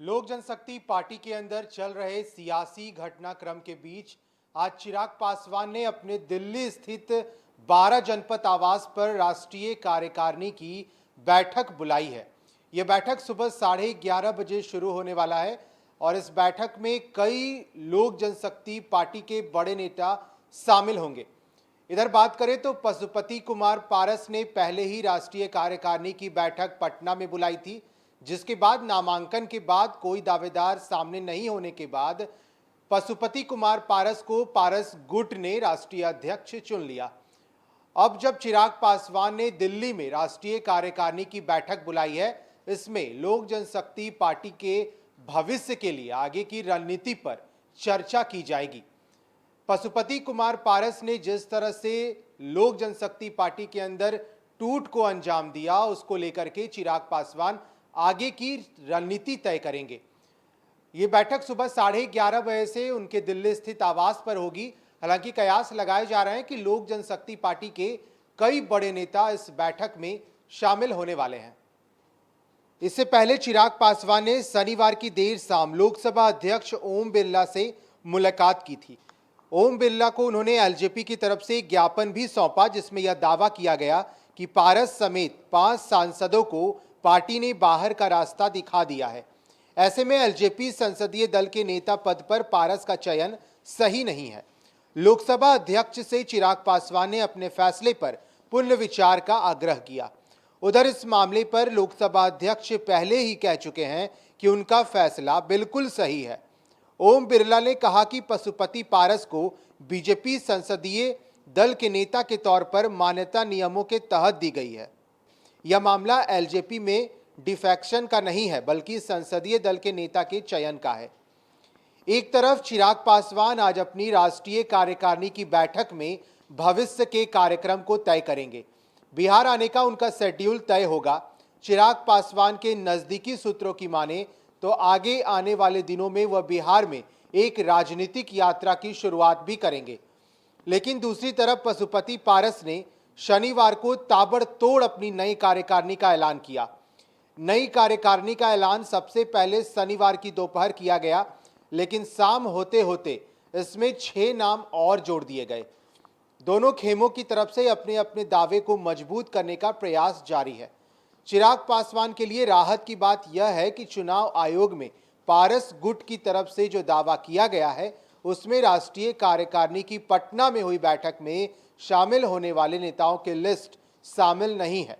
लोक जनशक्ति पार्टी के अंदर चल रहे सियासी घटनाक्रम के बीच आज चिराग पासवान ने अपने दिल्ली स्थित 12 जनपद आवास पर राष्ट्रीय कार्यकारिणी की बैठक बुलाई है। यह बैठक सुबह 11:30 बजे शुरू होने वाला है और इस बैठक में कई लोक जनशक्ति पार्टी के बड़े नेता शामिल होंगे। इधर बात करें तो पशुपति कुमार पारस ने पहले ही राष्ट्रीय कार्यकारिणी की बैठक पटना में बुलाई थी, जिसके बाद नामांकन के बाद कोई दावेदार सामने नहीं होने के बाद पशुपति कुमार पारस को पारस गुट ने राष्ट्रीय अध्यक्ष चुन लिया। अब जब चिराग पासवान ने दिल्ली में राष्ट्रीय कार्यकारिणी की बैठक बुलाई है, इसमें लोक जनशक्ति पार्टी के भविष्य के लिए आगे की रणनीति पर चर्चा की जाएगी। पशुपति कुमार पारस ने जिस तरह से लोक जनशक्ति पार्टी के अंदर टूट को अंजाम दिया, उसको लेकर के चिराग पासवान आगे की रणनीति तय करेंगे। ये बैठक सुबह 11:30 बजे से उनके दिल्ली स्थित आवास पर होगी। हालांकि कयास लगाए जा रहे हैं कि लोक जनशक्ति पार्टी के कई बड़े नेता इस बैठक में शामिल होने वाले हैं। इससे पहले चिराग पासवान ने शनिवार की देर शाम लोकसभा अध्यक्ष ओम बिरला से मुलाकात की थी। ओम बिरला को उन्होंने एलजेपी की तरफ से ज्ञापन भी सौंपा, जिसमें यह दावा किया गया कि पारस समेत 5 सांसदों को पार्टी ने बाहर का रास्ता दिखा दिया है। ऐसे में एलजेपी संसदीय दल के नेता पद पर पारस का चयन सही नहीं है। लोकसभा अध्यक्ष से चिराग पासवान ने अपने फैसले पर पुनर्विचार का आग्रह किया। उधर इस मामले पर लोकसभा अध्यक्ष पहले ही कह चुके हैं कि उनका फैसला बिल्कुल सही है। ओम बिरला ने कहा कि पशुपति पारस को बीजेपी संसदीय दल के नेता के तौर पर मान्यता नियमों के तहत दी गई है। यह मामला एलजेपी में डिफेक्शन का नहीं है, बल्कि संसदीय दल के नेता के चयन का है। एक तरफ चिराग पासवान आज अपनी राष्ट्रीय कार्यकारिणी की बैठक में भविष्य के कार्यक्रम को तय करेंगे। बिहार आने का उनका शेड्यूल तय होगा। चिराग पासवान के नजदीकी सूत्रों की माने तो आगे आने वाले दिनों में वह बिहार में एक राजनीतिक यात्रा की शुरुआत भी करेंगे। लेकिन दूसरी तरफ पशुपति पारस ने शनिवार को ताबड़तोड़ अपनी नई कार्यकारिणी का ऐलान किया। नई कार्यकारिणी का ऐलान सबसे पहले शनिवार की दोपहर किया गया, लेकिन शाम होते होते इसमें 6 नाम और जोड़ दिए गए। दोनों खेमों की तरफ से अपने अपने दावे को मजबूत करने का प्रयास जारी है। चिराग पासवान के लिए राहत की बात यह है कि चुनाव आयोग में पारस गुट की तरफ से जो दावा किया गया है, उसमें राष्ट्रीय कार्यकारिणी की पटना में हुई बैठक में शामिल होने वाले नेताओं की लिस्ट शामिल नहीं है,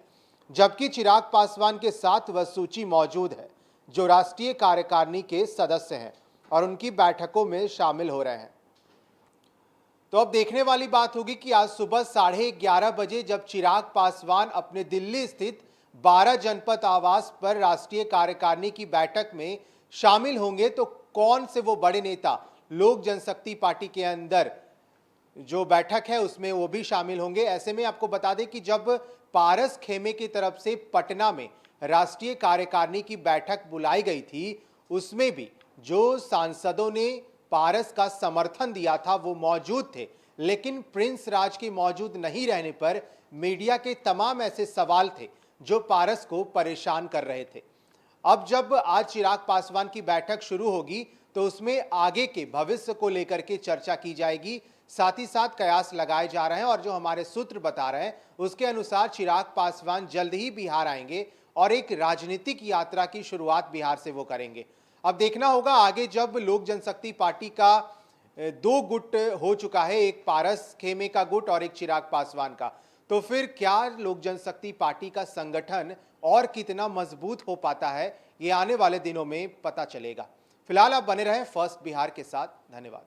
जबकि चिराग पासवान के साथ वह सूची मौजूद है जो राष्ट्रीय कार्यकारिणी के सदस्य हैं और उनकी बैठकों में शामिल हो रहे हैं। तो अब देखने वाली बात होगी कि आज सुबह 11:30 बजे जब चिराग पासवान अपने दिल्ली स्थित 12 जनपद आवास पर राष्ट्रीय कार्यकारिणी की बैठक में शामिल होंगे, तो कौन से वो बड़े नेता लोक जनशक्ति पार्टी के अंदर जो बैठक है उसमें वो भी शामिल होंगे। ऐसे में आपको बता दें कि जब पारस खेमे की तरफ से पटना में राष्ट्रीय कार्यकारिणी की बैठक बुलाई गई थी, उसमें भी जो सांसदों ने पारस का समर्थन दिया था वो मौजूद थे, लेकिन प्रिंस राज के मौजूद नहीं रहने पर मीडिया के तमाम ऐसे सवाल थे जो पारस को परेशान कर रहे थे। अब जब आज चिराग पासवान की बैठक शुरू होगी तो उसमें आगे के भविष्य को लेकर के चर्चा की जाएगी। साथ ही साथ कयास लगाए जा रहे हैं और जो हमारे सूत्र बता रहे हैं उसके अनुसार चिराग पासवान जल्द ही बिहार आएंगे और एक राजनीतिक यात्रा की शुरुआत बिहार से वो करेंगे। अब देखना होगा आगे, जब लोक जनशक्ति पार्टी का 2 गुट हो चुका है, एक पारस खेमे का गुट और एक चिराग पासवान का, तो फिर क्या लोक जनशक्ति पार्टी का संगठन और कितना मजबूत हो पाता है, ये आने वाले दिनों में पता चलेगा। फिलहाल आप बने रहें फर्स्ट बिहार के साथ। धन्यवाद।